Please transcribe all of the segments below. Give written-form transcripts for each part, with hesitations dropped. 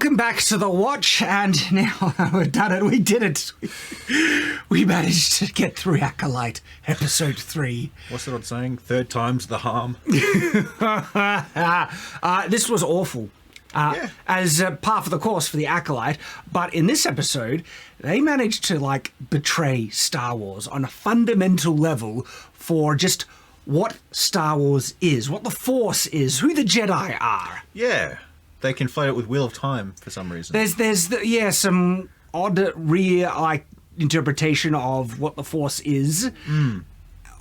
Welcome back to The Watch, and now we've done it. We did it. We managed to get through Acolyte Episode 3. What's that old saying? Third time's the harm. This was awful. As par for the course for the Acolyte, but in this episode, they managed to, betray Star Wars on a fundamental level for just what Star Wars is, what the Force is, who the Jedi are. Yeah. They conflate it with Wheel of Time for some reason. There's some odd rear interpretation of what the Force is,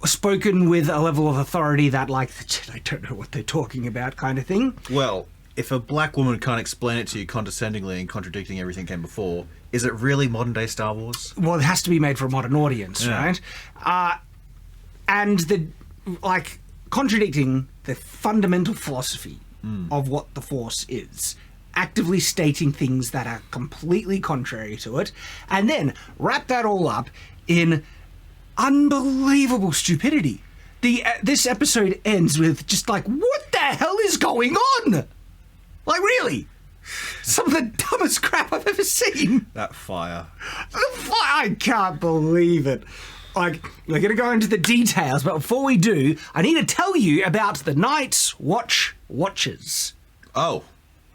spoken with a level of authority that, the Jedi don't know what they're talking about kind of thing. Well, if a black woman can't explain it to you condescendingly and contradicting everything came before, is it really modern-day Star Wars? Well, it has to be made for a modern audience, right? And contradicting the fundamental philosophy of what the Force is, actively stating things that are completely contrary to it, and then wrap that all up in unbelievable stupidity. This episode ends with just what the hell is going on? Really? Some of the dumbest crap I've ever seen. That fire. I can't believe it. We're going to go into the details, but before we do, I need to tell you about the Night's Watch watches. Oh.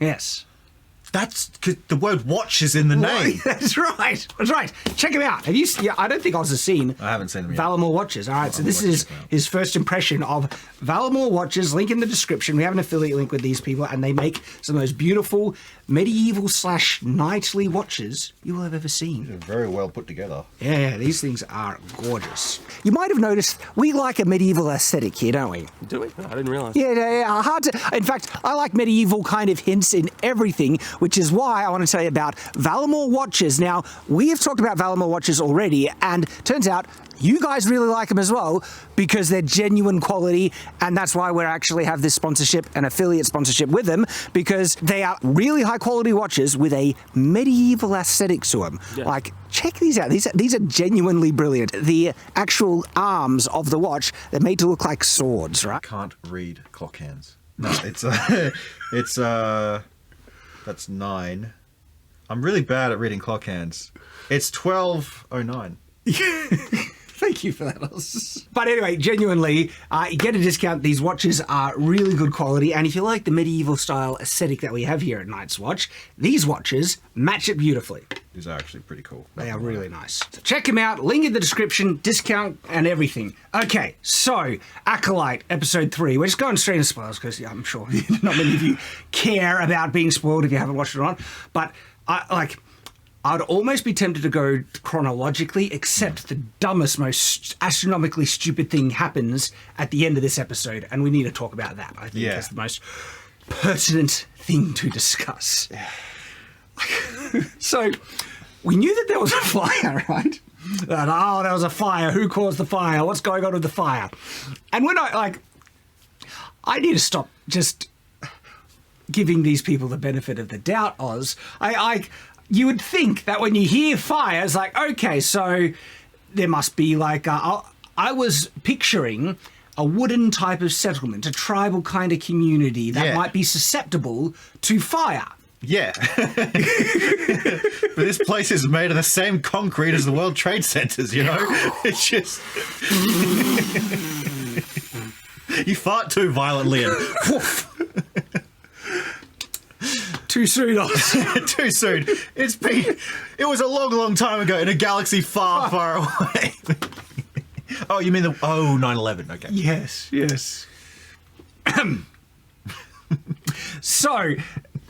Yes. That's because the word watch is in the name. That's right. That's right. Check him out. Have you? I don't think Oz has seen. I haven't seen them yet. Valamore watches. All right. So this is his first impression of Valamore watches. Link in the description. We have an affiliate link with these people, and they make some of those beautiful medieval/knightly watches you will have ever seen. They're very well put together. Yeah, these things are gorgeous. You might have noticed we like a medieval aesthetic here, don't we? Do we? I didn't realise. Yeah, hard to. In fact, I like medieval kind of hints in everything, which is why I want to tell you about Valamore watches. Now, we have talked about Valamore watches already, and turns out you guys really like them as well because they're genuine quality, and that's why we actually have this sponsorship, an affiliate sponsorship with them, because they are really high quality watches with a medieval aesthetic to them. Yeah. Check these out. These are genuinely brilliant. The actual arms of the watch, they're made to look like swords, right? Can't read clock hands. No, that's 9. I'm really bad at reading clock hands. It's 12:09. Thank you for that, Oz. But anyway, genuinely, you get a discount. These watches are really good quality, and if you like the medieval style aesthetic that we have here at Night's Watch, these watches match it beautifully. These are actually pretty cool. They are really nice. So check them out. Link in the description, discount and everything. Okay, so Acolyte Episode 3. We're just going straight into spoilers because I'm sure not many of you care about being spoiled if you haven't watched it on. But I'd almost be tempted to go chronologically, except the dumbest, most astronomically stupid thing happens at the end of this episode, and we need to talk about that. I think that's the most pertinent thing to discuss. Yeah. So, we knew that there was a fire, right? There was a fire. Who caused the fire? What's going on with the fire? And when I need to stop just giving these people the benefit of the doubt, Oz. You would think that when you hear fire, it's okay, so there must be I was picturing a wooden type of settlement, a tribal kind of community that might be susceptible to fire. Yeah. But this place is made of the same concrete as the World Trade Centers, you know? It's just... You fart too violently and... Too soon, Oz. Too soon. It was a long, long time ago in a galaxy far, far away. Oh, you mean 9/11? Okay. Yes. So,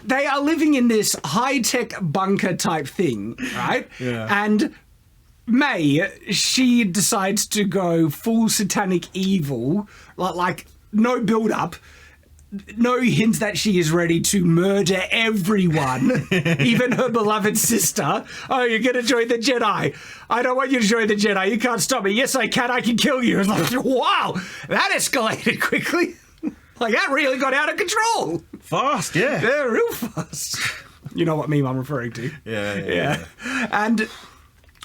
they are living in this high-tech bunker type thing, right? Yeah. And May, she decides to go full satanic evil, no build-up. No hints that she is ready to murder everyone, even her beloved sister. Oh, you're going to join the Jedi. I don't want you to join the Jedi. You can't stop me. Yes, I can. I can kill you. It's wow, that escalated quickly. That really got out of control. Fast, yeah. Yeah, real fast. You know what meme I'm referring to. Yeah. And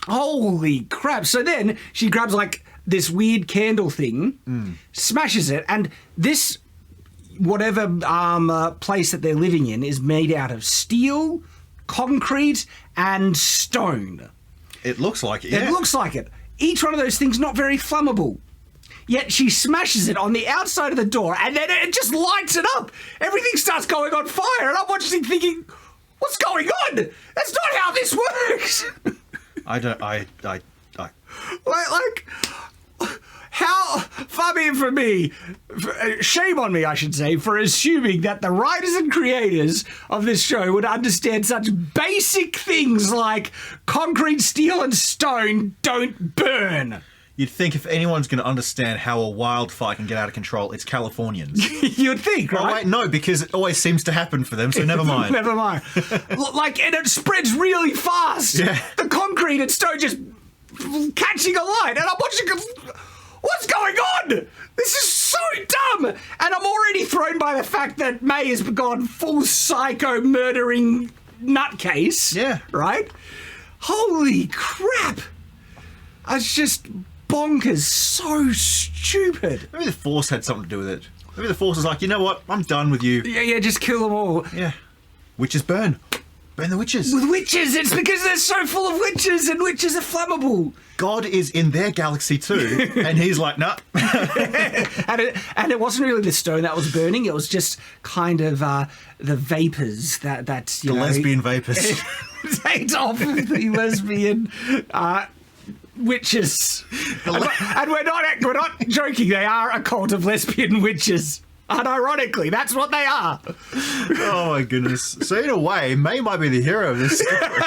holy crap. So then she grabs this weird candle thing, smashes it, and this... whatever place that they're living in is made out of steel, concrete and stone. It looks like it, yeah. It looks like it. Each one of those things not very flammable. Yet she smashes it on the outside of the door, and then it just lights it up. Everything starts going on fire, and I'm watching thinking, what's going on? That's not how this works. How far be it from me, shame on me, I should say, for assuming that the writers and creators of this show would understand such basic things like concrete, steel, and stone don't burn. You'd think if anyone's going to understand how a wildfire can get out of control, it's Californians. You'd think, right? Oh, wait, no, because it always seems to happen for them, so never mind. Never mind. And it spreads really fast. Yeah. The concrete and stone just catching alight, and I'm watching. What's going on? This is so dumb! And I'm already thrown by the fact that May has gone full psycho murdering nutcase. Yeah. Right? Holy crap! It's just bonkers. So stupid. Maybe the Force had something to do with it. Maybe the Force was like, you know what? I'm done with you. Yeah, just kill them all. Yeah. Witches burn. Burn the witches. With witches, it's because they're so full of witches, and witches are flammable. God is in their galaxy too, and he's like, nah. and it wasn't really the stone that was burning; it was just kind of the vapors that you know, lesbian vapors. Takes off the lesbian witches, and we're not joking. They are a cult of lesbian witches. Unironically, that's what they are. Oh my goodness. So in a way, May might be the hero of this story.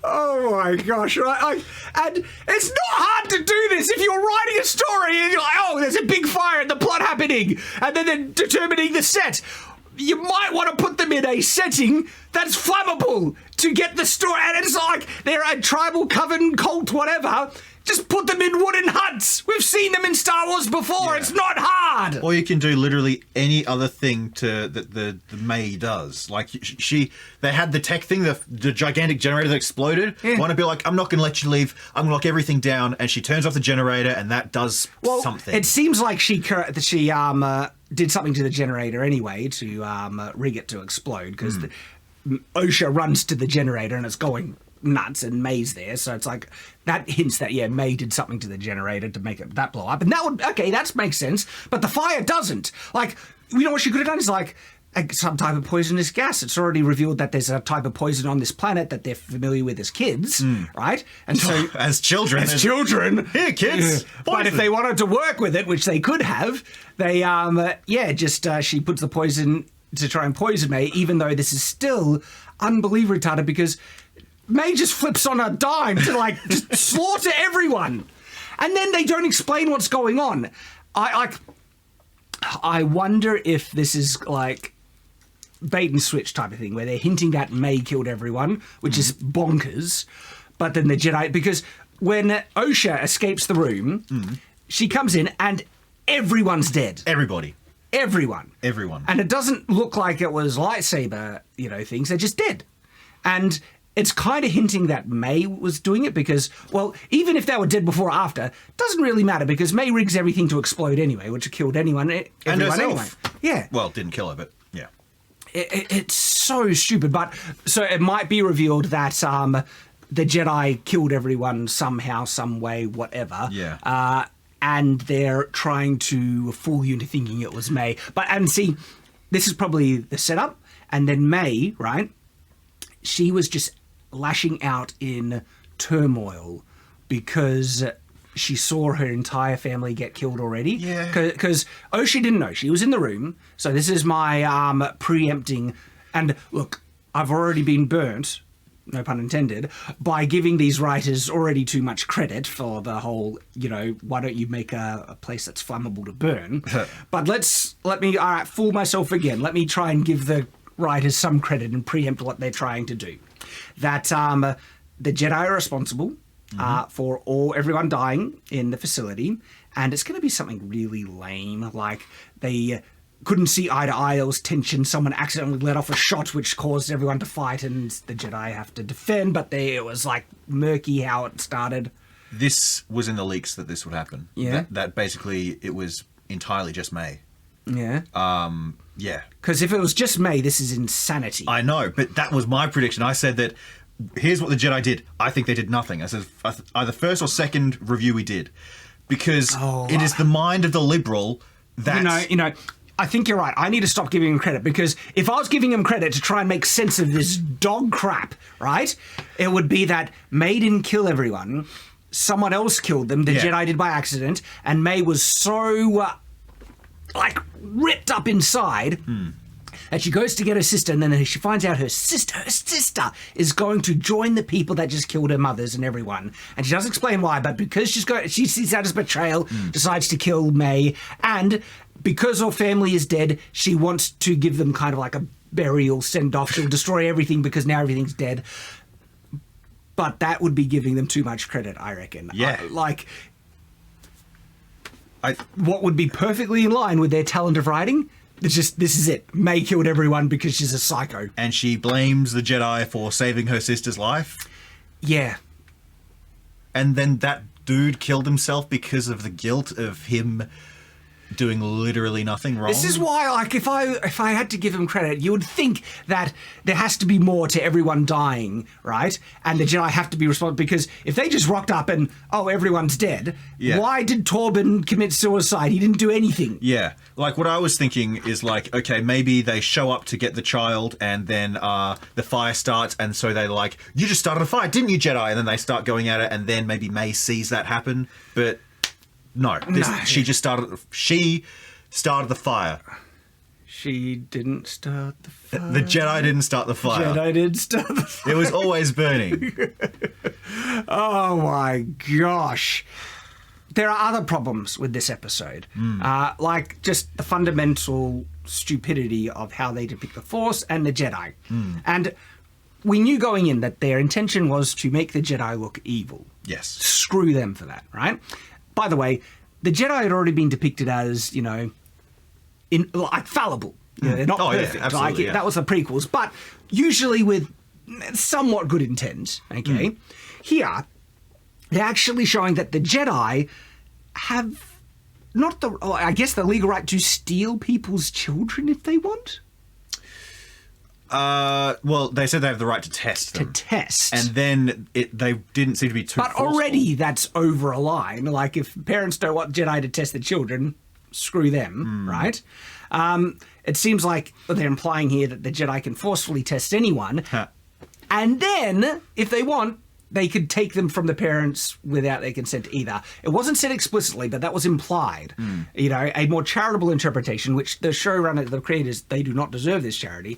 Oh my gosh, right? And it's not hard to do this if you're writing a story and you're like, oh, there's a big fire and the plot happening, and then they're determining the set. You might want to put them in a setting that's flammable to get the story. And it's like they're a tribal coven cult, whatever. Just put them in wooden huts. We've seen them in Star Wars before. Yeah. It's not hard. Or you can do literally any other thing that the May does. Like they had the tech thing, the gigantic generator that exploded. Yeah. Want to be like, I'm not going to let you leave. I'm going to lock everything down. And she turns off the generator, and that does something. It seems like she did something to the generator anyway to rig it to explode, because OSHA runs to the generator and it's going nuts, and May's there, so it's like that hints that May did something to the generator to make that blow up, and that makes sense. But the fire doesn't. Like, you know what she could have done is like some type of poisonous gas. It's already revealed that there's a type of poison on this planet that they're familiar with as kids, right? And so as children, here, kids. But if they wanted to work with it, which they could have, they she puts the poison to try and poison May, even though this is still unbelievably retarded, because May just flips on a dime to like just slaughter everyone, and then they don't explain what's going on. I wonder if this is like bait and switch type of thing, where they're hinting that May killed everyone, which is bonkers. But then the Jedi, because when OSHA escapes the room, she comes in and everyone's dead. Everyone. And it doesn't look like it was lightsaber, things. They're just dead. And it's kind of hinting that May was doing it because, well, even if they were dead before or after, doesn't really matter, because May rigs everything to explode anyway, which killed everyone anyway. Yeah. Well, didn't kill her, but yeah. It's so stupid. But so it might be revealed that the Jedi killed everyone somehow, some way, whatever. Yeah. And they're trying to fool you into thinking it was May. And see, this is probably the setup. And then May, right? She was just lashing out in turmoil because she saw her entire family get killed already. Yeah. Because she didn't know. She was in the room. So this is my preempting. And look, I've already been burnt, no pun intended, by giving these writers already too much credit for the whole, why don't you make a place that's flammable to burn? But let me fool myself again. Let me try and give the writers some credit and preempt what they're trying to do. That the Jedi are responsible for everyone dying in the facility, and it's going to be something really lame, like they couldn't see eye to eye, there was tension, someone accidentally let off a shot which caused everyone to fight, and the Jedi have to defend, but it was like murky how it started. This was in the leaks that this would happen. Yeah. That basically it was entirely just May. Yeah. Yeah. Because if it was just May, this is insanity. I know, but that was my prediction. I said that here's what the Jedi did. I think they did nothing. I said either first or second review we did. Because it is the mind of the liberal that... You know, I think you're right. I need to stop giving him credit, because if I was giving him credit to try and make sense of this dog crap, right, it would be that May didn't kill everyone. Someone else killed them. The Jedi did by accident. And May was so, ripped up inside... And she goes to get her sister, and then she finds out her sister is going to join the people that just killed her mothers and everyone. And she doesn't explain why, but because she sees that as betrayal, decides to kill May. And because her family is dead, she wants to give them kind of like a burial send-off. She'll destroy everything because now everything's dead. But that would be giving them too much credit, I reckon. Yeah. What would be perfectly in line with their talent of writing... this is it. May killed everyone because she's a psycho. And she blames the Jedi for saving her sister's life. Yeah. And then that dude killed himself because of the guilt of him doing literally nothing wrong. This is why, if I had to give him credit, you would think that there has to be more to everyone dying, right? And the Jedi have to be responsible, because if they just rocked up and, everyone's dead, why did Torben commit suicide? He didn't do anything. Yeah. What I was thinking is okay, maybe they show up to get the child and then the fire starts, and so they're like, you just started a fire, didn't you, Jedi? And then they start going at it, and then maybe May sees that happen, but... No, she started the fire. She didn't start the fire. The Jedi didn't start the fire. Jedi didn't start the fire. It was always burning. Oh my gosh. There are other problems with this episode. Just the fundamental stupidity of how they depict the Force and the Jedi. And we knew going in that their intention was to make the Jedi look evil. Yes. Screw them for that, right? By the way, the Jedi had already been depicted as, fallible. They're not perfect. Yeah, absolutely, That was the prequels, but usually with somewhat good intent, okay? Here, they're actually showing that the Jedi have the legal right to steal people's children if they want. Well, they said they have the right to test them. And then they didn't seem to be too forceful. Already that's over a line. If parents don't want Jedi to test the children, screw them, right? It seems like they're implying here that the Jedi can forcefully test anyone. And then, if they want, they could take them from the parents without their consent either. It wasn't said explicitly, but that was implied. A more charitable interpretation, which the showrunner, the creators, they do not deserve this charity,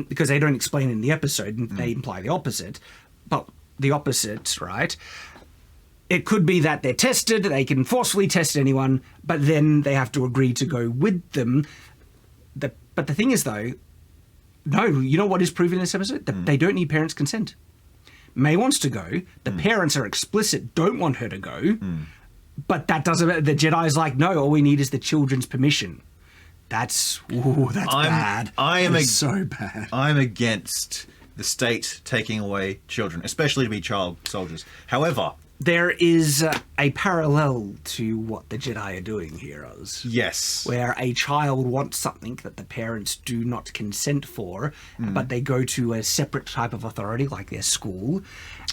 because they don't explain in the episode, and they imply the opposite. But the opposite, right? It could be that they're tested, they can forcefully test anyone, but then they have to agree to go with them. But the thing is, though, no, you know what is proven in this episode? That they don't need parents' consent. May wants to go. The parents are explicit, don't want her to go. But that doesn't matter. The Jedi's like, no, all we need is the children's permission. That's bad. That's so bad. I'm against the state taking away children, especially to be child soldiers. However... There is a parallel to what the Jedi are doing, heroes. Yes. Where a child wants something that the parents do not consent for, but they go to a separate type of authority, like their school,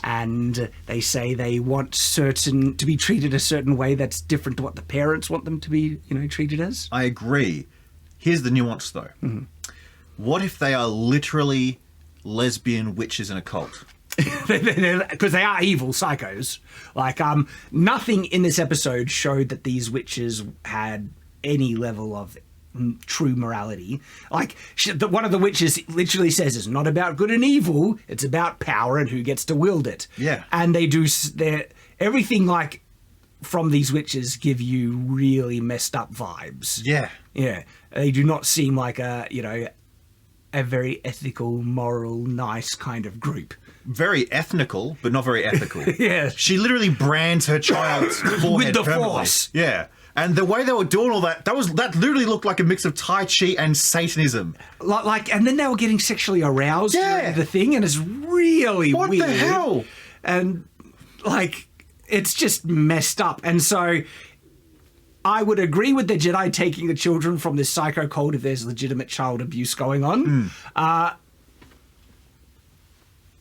and they say they want to be treated a certain way that's different to what the parents want them to be, treated as. I agree. Here's the nuance, though. What if they are literally lesbian witches in a cult? Because they are evil psychos. Nothing in this episode showed that these witches had any level of true morality. One of the witches literally says it's not about good and evil, it's about power and who gets to wield it. Yeah. And they do... everything, from these witches give you really messed up vibes. Yeah. Yeah. They do not seem like a very ethical, moral, nice kind of group. Very ethnical, but not very ethical. Yeah. She literally brands her child's forehead with the permanently. Force. Yeah. And the way they were doing all that literally looked like a mix of Tai Chi and Satanism. And then they were getting sexually aroused during the thing, and it's really weird. What the hell? And, it's just messed up. And so I would agree with the Jedi taking the children from this psycho cult if there's legitimate child abuse going on.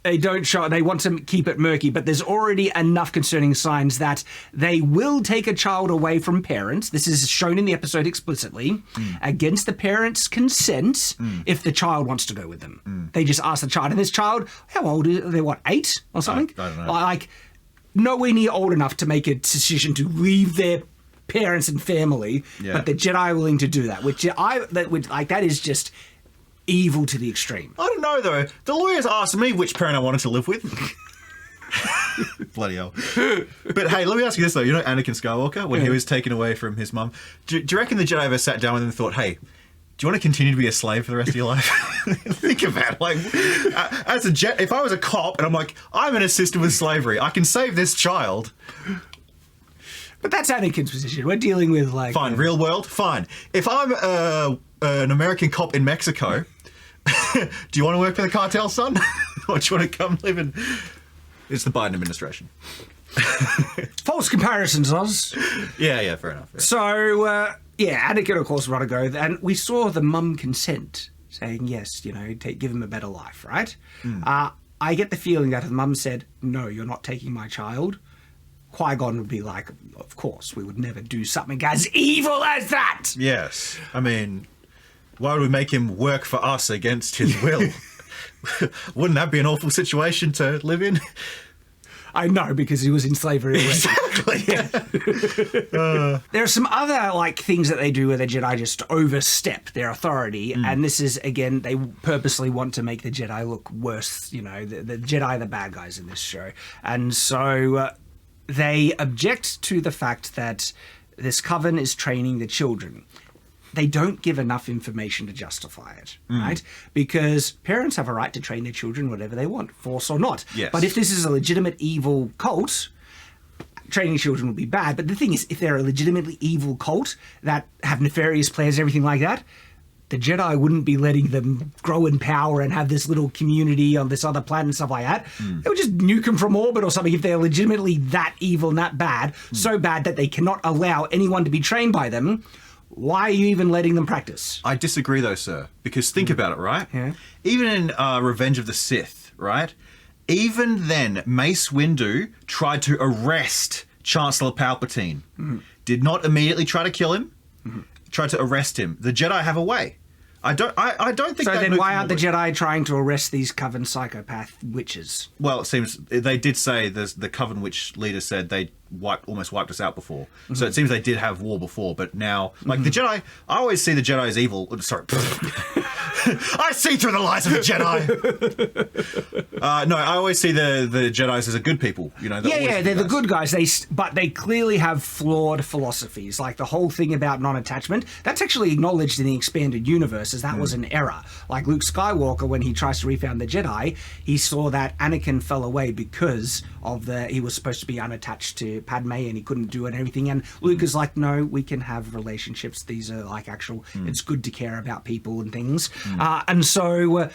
They don't show. They want to keep it murky, but there's already enough concerning signs that they will take a child away from parents. This is shown in the episode explicitly, against the parents' consent, if the child wants to go with them. They just ask the child, and this child, how old is they? What, 8 or something? I don't know. Like nowhere near old enough to make a decision to leave their parents and family, but the Jedi are willing to do that, that is just evil to the extreme. I don't know, though. The lawyers asked me which parent I wanted to live with. Bloody hell. But hey, let me ask you this, though. You know Anakin Skywalker, when he was taken away from his mum, do you reckon the Jedi ever sat down with him and thought, hey, do you want to continue to be a slave for the rest of your life? Think about it. Like, as a jet, if I was a cop and I'm like, I'm an assistant with slavery, I can save this child. But that's Anakin's position. We're dealing with like... Fine, real world, fine. If I'm an American cop in Mexico, do you want to work for the cartel, son? Or do you want to come live in... It's the Biden administration. False comparisons, Oz. Yeah, fair enough. Yeah. So, Anakin, of course, want to go. And we saw the mum consent, saying, yes, give him a better life, right? I get the feeling that if the mum said, no, you're not taking my child, Qui-Gon would be like, of course, we would never do something as evil as that. Yes. I mean, why would we make him work for us against his will? Wouldn't that be an awful situation to live in? I know, because he was in slavery already. Exactly. There are some other things that they do where the Jedi just overstep their authority, and this is, again, they purposely want to make the Jedi look worse. The Jedi are the bad guys in this show. And so... they object to the fact that this coven is training the children. They don't give enough information to justify it, right? Because parents have a right to train their children whatever they want, force or not. Yes. But if this is a legitimate evil cult, training children will be bad. But the thing is, if they're a legitimately evil cult that have nefarious plans, everything like that, the Jedi wouldn't be letting them grow in power and have this little community on this other planet and stuff like that. They would just nuke them from orbit or something if they're legitimately that evil and that bad, so bad that they cannot allow anyone to be trained by them. Why are you even letting them practice? I disagree, though, sir, because think about it, right? Yeah. Even in Revenge of the Sith, right? Even then, Mace Windu tried to arrest Chancellor Palpatine. Did not immediately try to kill him. Tried to arrest him. The Jedi have a way. I don't think. So then, why aren't the Jedi trying to arrest these coven psychopath witches? Well, it seems they did say the coven witch leader said they almost wiped us out before. So it seems they did have war before, but now, the Jedi, I always see the Jedi as evil. Sorry. I see through the lies of the Jedi. No, I always see the Jedi as a good people. They're the good guys. But they clearly have flawed philosophies. Like the whole thing about non-attachment, that's actually acknowledged in the expanded universe as that was an error. Like Luke Skywalker, when he tries to refound the Jedi, he saw that Anakin fell away because of he was supposed to be unattached to Padme and he couldn't do it and everything. And Luke is like, no, we can have relationships. These are it's good to care about people and things. And so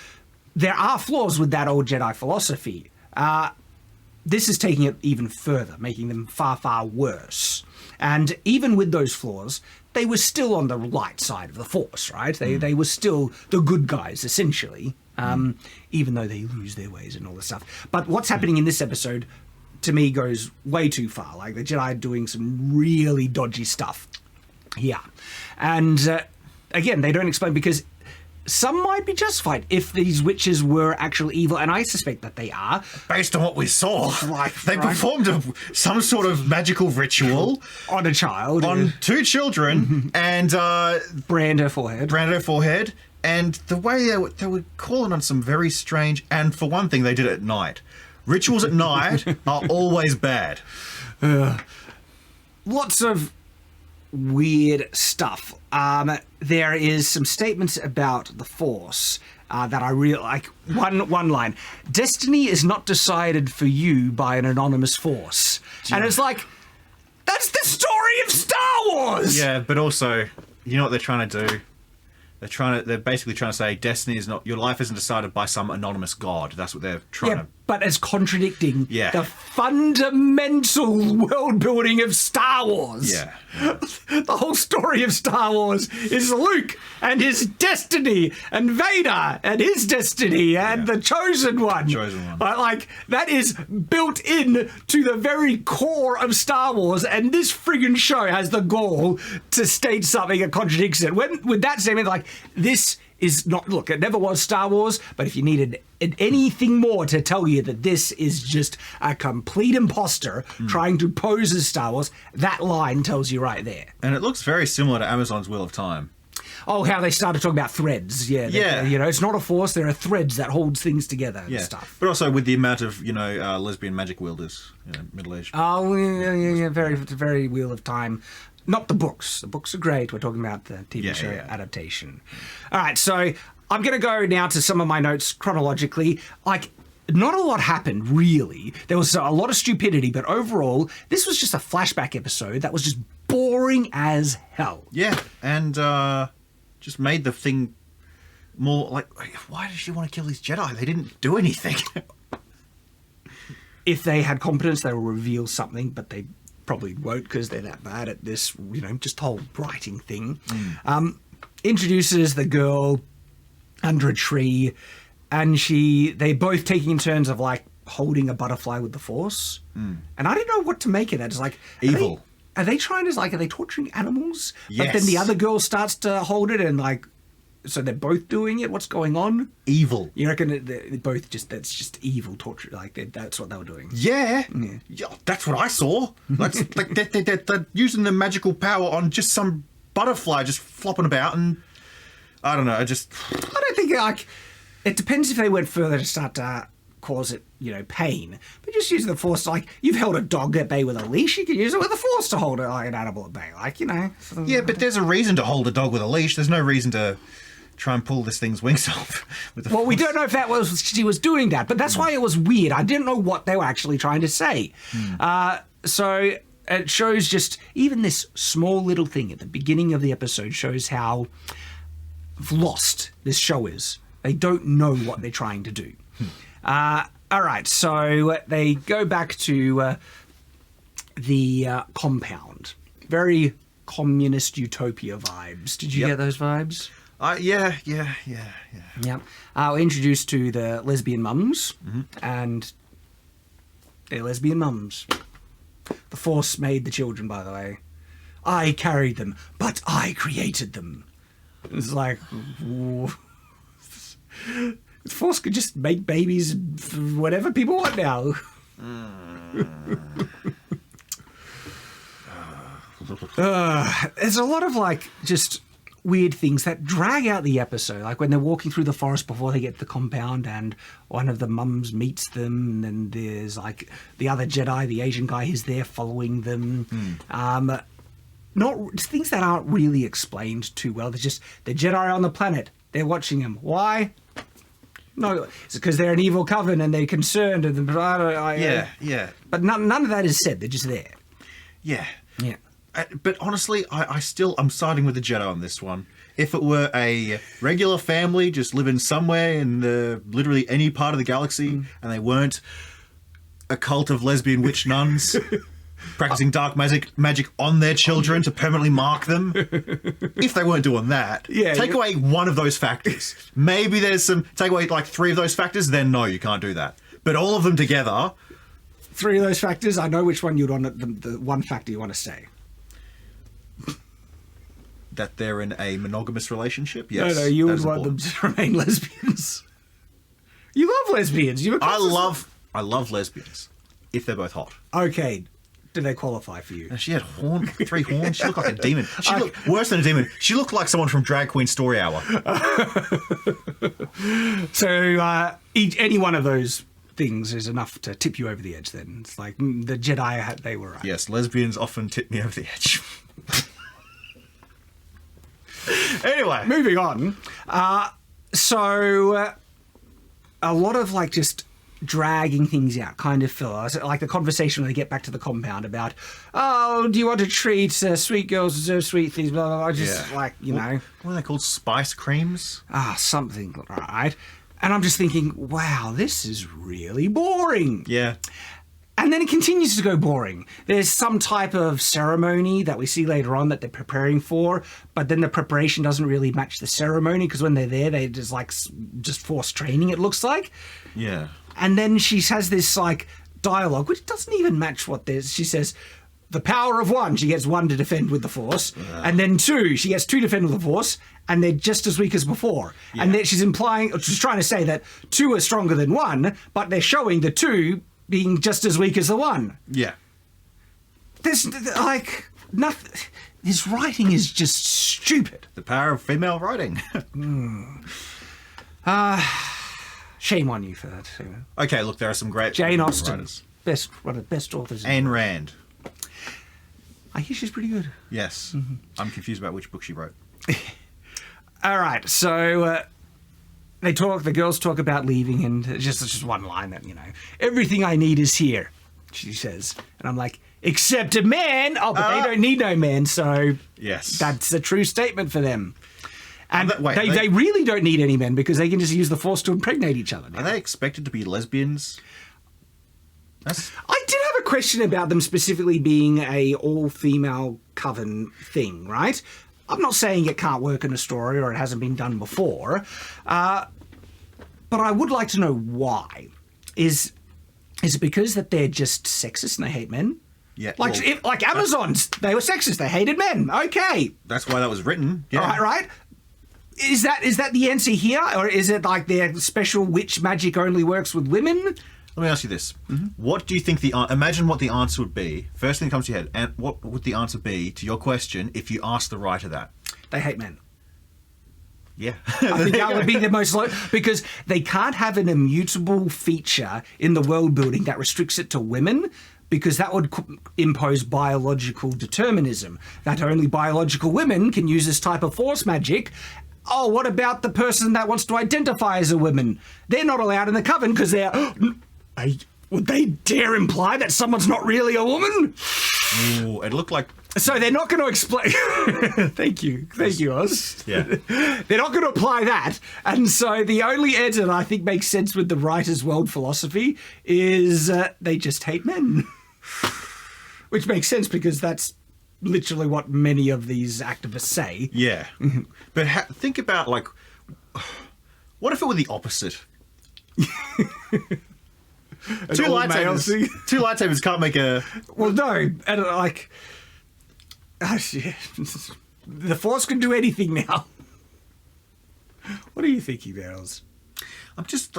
there are flaws with that old Jedi philosophy. This is taking it even further, making them far, far worse. And even with those flaws, they were still on the light side of the Force, right? They were still the good guys, essentially, even though they lose their ways and all this stuff. But what's happening in this episode, to me, goes way too far. Like, the Jedi are doing some really dodgy stuff here. And, again, they don't explain, because some might be justified if these witches were actual evil, and I suspect that they are. Based on what we saw, they right. performed some sort of magical ritual on a child. On 2 children, and... brand her forehead. And the way they were calling on some very strange... And for one thing, they did it at night. Rituals at night are always bad. Lots of weird stuff. There is some statements about the Force that I really like. One line: "Destiny is not decided for you by an anonymous force," and it's like, that's the story of Star Wars. Yeah, but also, you know what they're trying to do? They're basically trying to say destiny is not, your life isn't decided by some anonymous god. That's what they're trying to but as contradicting the Yeah. fundamental world building of Star Wars. Yeah. The whole story of Star Wars is Luke and his destiny, and Vader and his destiny, and the Chosen One. Like, that is built in to the very core of Star Wars, and this friggin' show has the gall to state something that contradicts it. With that statement, like, this is not, look, it never was Star Wars, but if you needed anything more to tell you that this is just a complete imposter trying to pose as Star Wars, that line tells you right there. And it looks very similar to Amazon's Wheel of Time. Oh, how they started talking about threads. Yeah. You know, it's not a force, there are threads that holds things together and stuff. But also with the amount of, lesbian magic wielders, middle-aged. Oh, yeah, very Wheel of Time. Not the books. The books are great. We're talking about the TV show adaptation. All right, so I'm going to go now to some of my notes chronologically. Like, not a lot happened, really. There was a lot of stupidity, but overall, this was just a flashback episode that was just boring as hell. Yeah, and just made the thing more like, why does she want to kill these Jedi? They didn't do anything. If they had competence, they will reveal something, but they probably won't because they're that bad at this, just whole writing thing. Introduces the girl under a tree, and they both taking turns of like holding a butterfly with the Force. And I don't know what to make of that. It's like evil. Are they trying to are they torturing animals? Yes. But then the other girl starts to hold it, and like, so they're both doing it. What's going on? Evil. You reckon they're both that's just evil torture? Like that's what they were doing. Yeah, that's what I saw. That's like they're using the magical power on just some butterfly just flopping about, and I don't know. I don't think like it depends if they went further to start to cause it, pain. But just using the Force, like you've held a dog at bay with a leash, you can use it with the Force to hold it like an animal at bay, Yeah, but there's a reason to hold a dog with a leash. There's no reason to try and pull this thing's wings off with the Force. We don't know if she was doing that, but that's why it was weird. I didn't know what they were actually trying to say. So it shows just even this small little thing at the beginning of the episode shows how lost this show is. They don't know what they're trying to do. All right, so they go back to the compound. Very communist utopia vibes. Did you get those vibes? Yeah. Yeah. We're introduced to the lesbian mums, and they're lesbian mums. The Force made the children, by the way. I carried them, but I created them. It's like, the Force could just make babies for whatever people want now. There's a lot of just weird things that drag out the episode, like when they're walking through the forest before they get to the compound and one of the mums meets them, and then there's the other Jedi, the Asian guy, who's there following them. Not things that aren't really explained too well. They're just the Jedi on the planet. They're watching them. Why? No, it's because they're an evil coven and they're concerned. And Yeah. But none of that is said. They're just there. Yeah. Yeah. But honestly, I'm siding with the Jedi on this one. If it were a regular family just living somewhere in literally any part of the galaxy, and they weren't a cult of lesbian witch nuns practicing dark magic on their children to permanently mark them, if they weren't doing that, take away one of those factors. Maybe take away 3 of those factors, then no, you can't do that. But all of them together. 3 of those factors, I know which one you'd want, the one factor you want to say. That they're in a monogamous relationship? Yes. No, you would want them to remain lesbians. You love lesbians. I love lesbians. If they're both hot. Okay. Do they qualify for you? And she had 3 horns. She looked like a demon. She looked worse than a demon. She looked like someone from Drag Queen Story Hour. So any one of those things is enough to tip you over the edge then. It's like the Jedi, they were right. Yes, lesbians often tip me over the edge. Anyway. Moving on. So a lot of just dragging things out, kind of filler. Like the conversation when they get back to the compound about, oh, do you want to treat sweet girls to so sweet things, blah, blah, blah. Just What are they called? Spice creams? Something, right. And I'm just thinking, wow, this is really boring. Yeah. And then it continues to go boring. There's some type of ceremony that we see later on that they're preparing for, but then the preparation doesn't really match the ceremony because when they're there, they just force training, it looks like. Yeah. And then she has this like dialogue, which doesn't even match what there's. She says, the power of one, she gets one to defend with the Force. And then two, she gets two to defend with the Force, and they're just as weak as before. Yeah. And then she's trying to say that two are stronger than one, but they're showing the two being just as weak as the one. Yeah. There's like nothing. His writing is just stupid. The power of female writing. Shame on you for that. Okay, look, there are some great Jane Austen, writers. one of the best authors. Ayn Rand. I hear she's pretty good. Yes. I'm confused about which book she wrote. All right, so the girls talk about leaving, and just one line that, everything I need is here, she says. And I'm like, except a man. Oh, but they don't need no man, so yes, that's a true statement for them. And they really don't need any men because they can just use the Force to impregnate each other now. Are they expected to be lesbians? I did have a question about them specifically being a all-female coven thing, right? I'm not saying it can't work in a story or it hasn't been done before, but I would like to know why. Is it because that they're just sexist and they hate men? Yeah. Like Amazons, they were sexist, they hated men. Okay. That's why that was written. Yeah. Right? Is that the answer here? Or is it like their special witch magic only works with women? Let me ask you this. What do you think imagine what the answer would be, first thing that comes to your head, and what would the answer be to your question if you asked the writer that? They hate men. Yeah. I think that would be the most because they can't have an immutable feature in the world building that restricts it to women, because that would impose biological determinism, that only biological women can use this type of Force magic. Oh, what about the person that wants to identify as a woman? They're not allowed in the coven because would they dare imply that someone's not really a woman? Ooh, it looked like... So they're not going to explain... Thank you, Oz. Yeah. They're not going to apply that. And so the only answer that I think makes sense with the writer's world philosophy is they just hate men. Which makes sense because that's literally what many of these activists say. Yeah. But think about, like, what if it were the opposite? Two lightsabers can't make a... Well, no. And like... Oh, shit. The Force can do anything now. What are you thinking, Barrels? I'm just...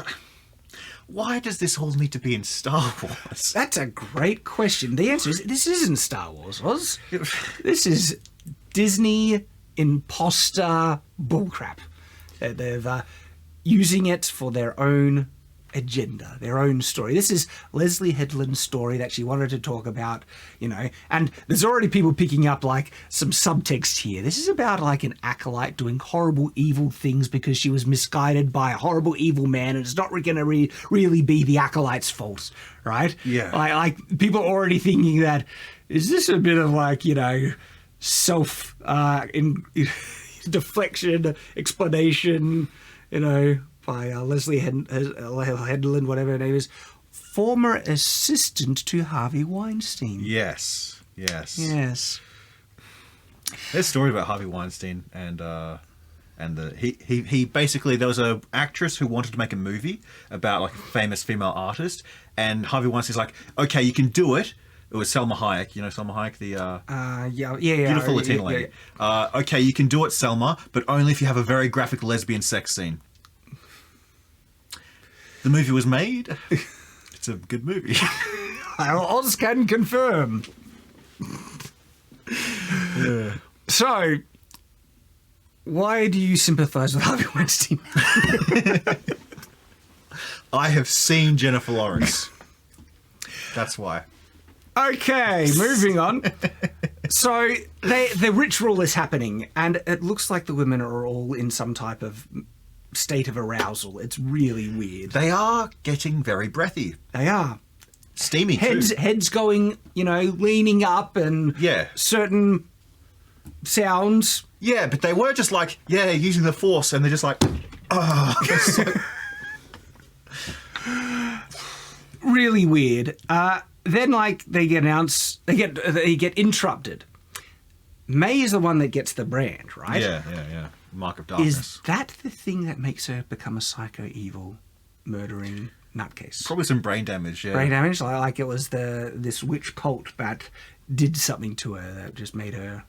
Why does this all need to be in Star Wars? That's a great question. The answer is, this isn't Star Wars, Oz. This is Disney imposter bullcrap. They're using it for their own agenda, their own story. This is Leslie Headland's story that she wanted to talk about, and there's already people picking up like some subtext here. This is about like an acolyte doing horrible evil things because she was misguided by a horrible evil man, and it's not going to really be the acolyte's fault, right? Yeah. Like people are already thinking that, is this a bit of like, self deflection, explanation, by Leslie Headland, whatever her name is, former assistant to Harvey Weinstein. Yes. Yes. There's a story about Harvey Weinstein and he basically, there was a actress who wanted to make a movie about like a famous female artist, and Harvey Weinstein's like, okay, you can do it. It was Selma Hayek, Selma Hayek, the beautiful Latina lady. Yeah. Okay, you can do it, Selma, but only if you have a very graphic lesbian sex scene. The movie was made. It's a good movie. Oz can confirm. Yeah. So, why do you sympathise with Harvey Weinstein? I have seen Jennifer Lawrence. That's why. Okay, moving on. So, the ritual is happening, and it looks like the women are all in some type of state of arousal. It's really weird. They are getting very breathy. They are. Steamy heads going, leaning up, and certain sounds. Yeah, but they were just like, using the Force, and they're just like, oh. really weird. Then, like, they get interrupted. May is the one that gets the brand, right? Yeah. Mark of darkness. Is that the thing that makes her become a psycho, evil, murdering nutcase? Probably some brain damage, yeah. Brain damage? Like it was this witch cult that did something to her that just made her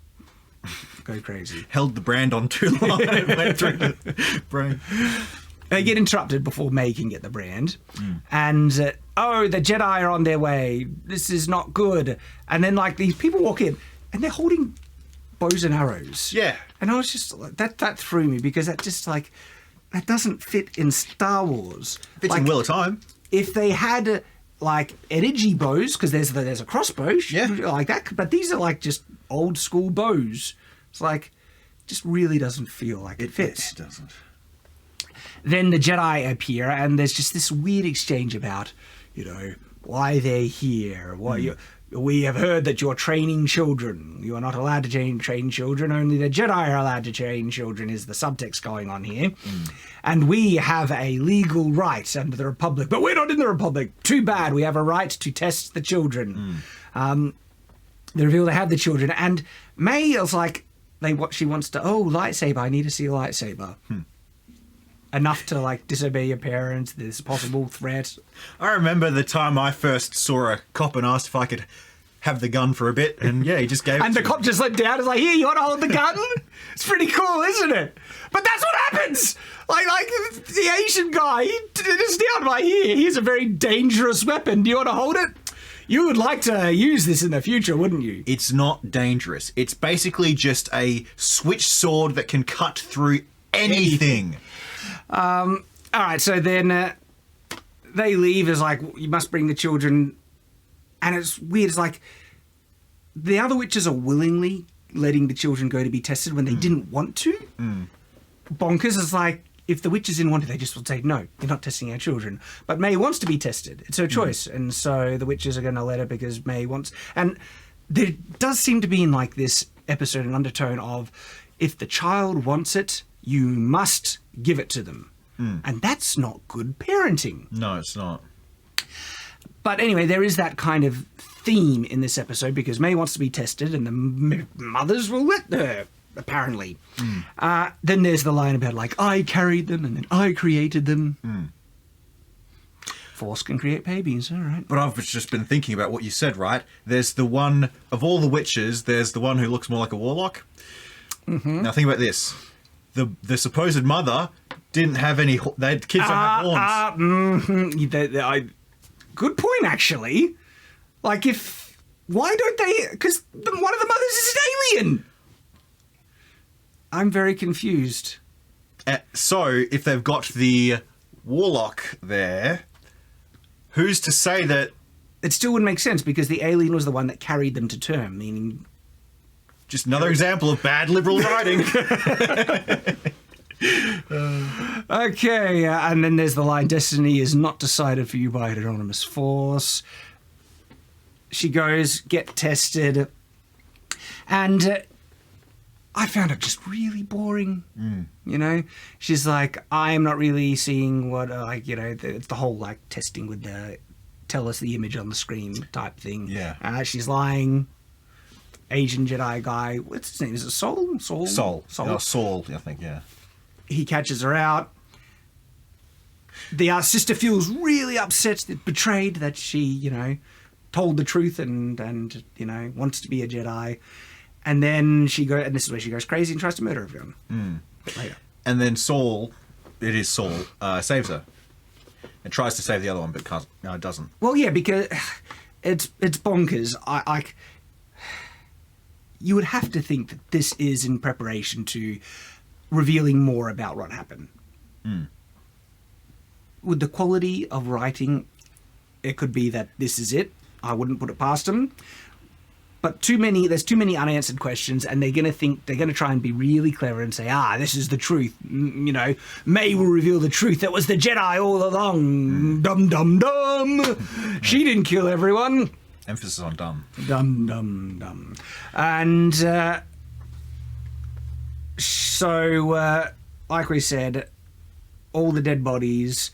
go crazy. Held the brand on too long and went through the brain. They get interrupted before May can get the brand. And, the Jedi are on their way. This is not good. And then, like, these people walk in and they're holding bows and arrows. Yeah. And I was just like, that threw me because that just, like, that doesn't fit in Star Wars. Fits like, in Wheel of Time. If they had, like, energy bows, because there's a crossbow, like that, but these are, like, just old school bows. It's like, just really doesn't feel like it fits. It doesn't. Then the Jedi appear, and there's just this weird exchange about, why they're here. We have heard that you're training children. You are not allowed to train children. Only the Jedi are allowed to train children, is the subtext going on here. And we have a legal right under the Republic. But we're not in the Republic. Too bad. We have a right to test the children. They reveal they have the children. And May is like, she wants to, lightsaber. I need to see a lightsaber. Enough to, like, disobey your parents. There's a possible threat. I remember the time I first saw a cop and asked if I could have the gun for a bit, and he just gave it and to the me. cop just let down. It's like, here, you want to hold the gun? It's pretty cool, isn't it? But that's what happens. Like the Asian guy, just down my here. Here's a very dangerous weapon. Do you want to hold it? You would like to use this in the future, wouldn't you? It's not dangerous. It's basically just a switch sword that can cut through anything. All right, so then they leave as like, you must bring the children. And it's weird. It's like the other witches are willingly letting the children go to be tested when they didn't want to. Bonkers is like, if the witches didn't want to, they just would say, no, you're not testing our children. But May wants to be tested. It's her choice. And so the witches are going to let her because May wants. And there does seem to be in like this episode an undertone of, if the child wants it, you must give it to them. And that's not good parenting. No, it's not. But anyway, there is that kind of theme in this episode because May wants to be tested and the mothers will let her, apparently. Then there's the line about, like, I carried them and then I created them. Force can create babies, all right. But I've just been thinking about what you said, right? There's the one, of all the witches, there's the one who looks more like a warlock. Now think about this. The supposed mother didn't have any, kids don't have horns. Good point, actually. Like, why don't they, because one of the mothers is an alien. I'm very confused. So, if they've got the warlock there, who's to say that... It still wouldn't make sense because the alien was the one that carried them to term, meaning... Just another example of bad liberal writing. Okay, and then there's the line, destiny is not decided for you by an anonymous force. She goes, get tested. And I found it just really boring. She's like, I'm not really seeing what, it's the whole, like, testing with the tell us the image on the screen type thing. Yeah. She's lying. Asian Jedi guy, what's his name? Is it Saul? Saul. Saul, I think, yeah. He catches her out. The sister feels really upset, betrayed that she, told the truth and wants to be a Jedi. And then and this is where she goes crazy and tries to murder everyone. But later. And then Saul saves her. And tries to save the other one, but doesn't. Well, yeah, because it's bonkers. You would have to think that this is in preparation to revealing more about what happened. With the quality of writing, it could be that this is it. I wouldn't put it past them. But there's too many unanswered questions, and they're going to try and be really clever and say, this is the truth. May will reveal the truth. It was the Jedi all along. Dum, dum, dum. She didn't kill everyone. Emphasis on dumb. Dum, dum, dum. And so, like we said, all the dead bodies,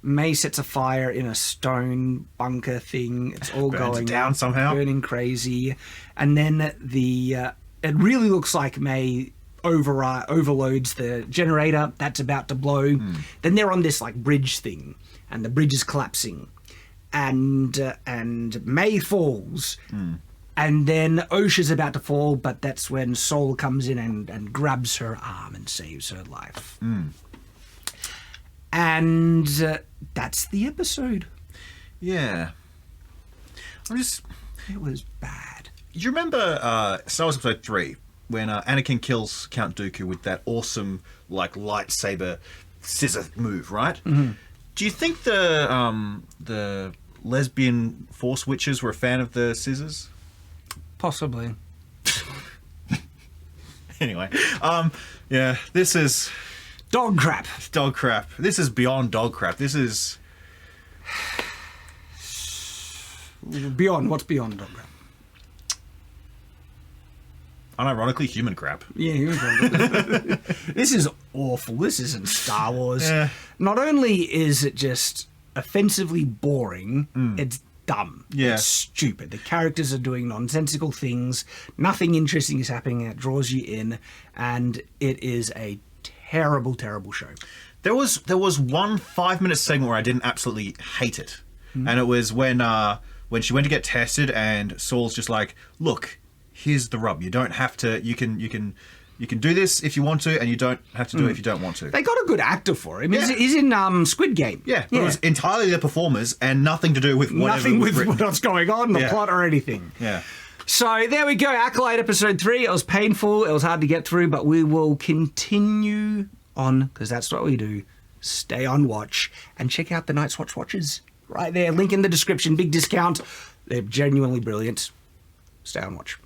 May sets a fire in a stone bunker thing. It's all Burns going it down up, somehow. burning crazy. And then it really looks like May overloads the generator. That's about to blow. Then they're on this like bridge thing, and the bridge is collapsing, and May falls. And then Osha's about to fall, but that's when Sol comes in and grabs her arm and saves her life. And that's the episode. Yeah. It was bad. Do you remember Star Wars Episode 3 when Anakin kills Count Dooku with that awesome like lightsaber scissor move, right? Do you think the lesbian Force witches were a fan of the scissors? Possibly. Anyway, yeah, this is Dog crap. dog crap. This is beyond dog crap. This is Beyond. What's beyond dog crap? unironically human crap. Yeah, this is awful. This isn't Star Wars. Yeah. Not only is it just offensively boring, it's dumb. Yeah. It's stupid. The characters are doing nonsensical things. Nothing interesting is happening. It draws you in, and it is a terrible, terrible show. There was one 5-minute segment where I didn't absolutely hate it, and it was when she went to get tested, and Saul's just like, "Look, here's the rub. You don't have to. You can do this if you want to, and you don't have to do it if you don't want to." They got a good actor for him. Yeah. He's in Squid Game. Yeah, but it was entirely the performers and nothing to do with whatever Nothing was with written. what's going on, the Yeah. plot or anything. Yeah. So there we go, Acolyte Episode 3. It was painful, it was hard to get through, but we will continue on, because that's what we do. Stay on watch, and check out the Night's Watch watches. Right there, link in the description, big discount. They're genuinely brilliant. Stay on watch.